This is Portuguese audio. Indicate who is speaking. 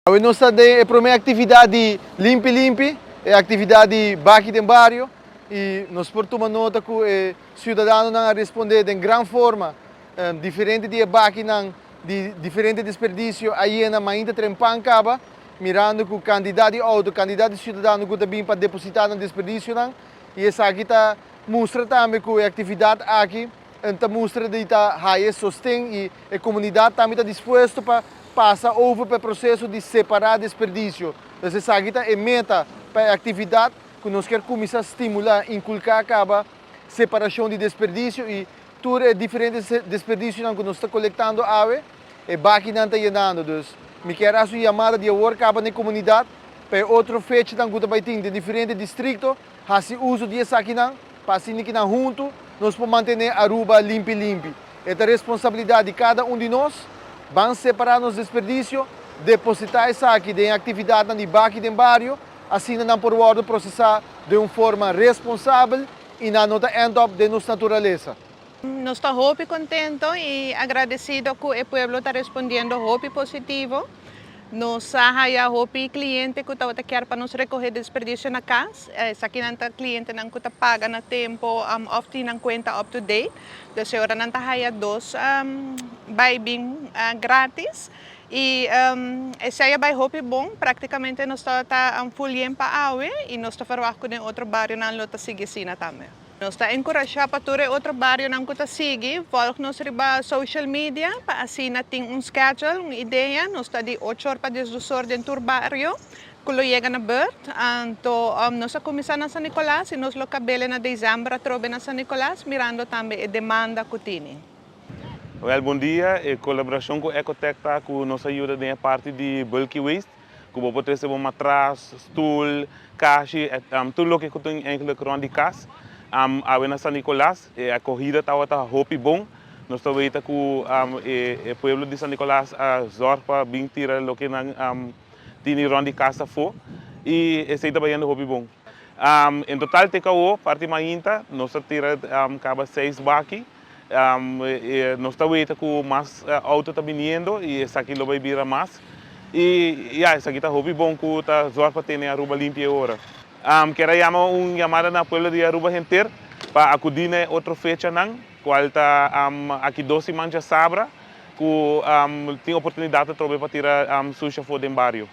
Speaker 1: Nós temos a minha atividade limpi, é a atividade aqui no bairro e nós portamos nota que o cidadão não responder de grande forma, diferente de aqui de diferente desperdício aí na ainda trempan acaba mirando que o candidato cidadão que também para depositar no desperdício não e essa aqui tá mostra também que a atividade aqui então mostra de tá high sostém e a comunidade também está disposta para passa over para o processo de separar desperdício. Então, essa aqui é meta para a atividade que nós queremos começar a estimular, inculcar acaba separação de desperdício e tudo é diferentes desperdícios que nós estamos coletando água e baqui não está llenando. Então, me quero a sua chamada de work acaba na comunidade para outro fecho que também tem de diferentes distritos, fazer uso dessa aqui não, para assim que não junto, nós podemos manter a Aruba limpa. É a responsabilidade de cada um de nós. Vamos separar nos desperdícios, depositar isso aqui em atividade no bairro, assim não por ordem processar de uma forma responsável e não end up de nossa natureza.
Speaker 2: Nós estamos muito contentes e agradecidos que o povo está respondendo muito positivo. Nós temos muito cliente que quer para nos recolher desperdício na casa. Essa aqui não cliente não está paga no tempo, ofte não conta up to date. Então, agora não está dois bem grátis. E esse aí é muito bom. Praticamente nós estamos full para a água e nós estamos fazendo com outro bairro na luta seguir também. Nós estamos encorajando para todo outro bairro não que seguir, volta-nos para social media, para assim ter schedule, uma ideia, nós estamos de 8 horas para 10 horas dentro do bairro, quando chega na beurt, então nós começamos na São Nicolás e nós lo cabelo na dezembro trobe na São Nicolás, mirando também a demanda que tem.
Speaker 3: Bom dia, a colaboração com a Ecotec está com nossa ajuda na parte de bulky waste, que pode receber matraz, stool, caixa, tudo o que tem em de casa. Na São Nicolás, a corrida está muito bom. Nós estamos vendo que o povo de São Nicolás zorga para bem tirar o que tem de casa fora e esse está bem muito bom. Em total, parte mainta, nós tiramos 6 baques. Nós estamos vendo que mais auto está vindo e esse aqui vai vir mais. E esse aqui está muito bom, que está zorga para ter a Aruba limpa agora. Quero chamar uma chamada na pueblo de Aruba inteiro para acudir a outra fecha não, qual está aqui 12 manchas sabra, que tem oportunidade de trabalhar para tirar suja fora do bairro.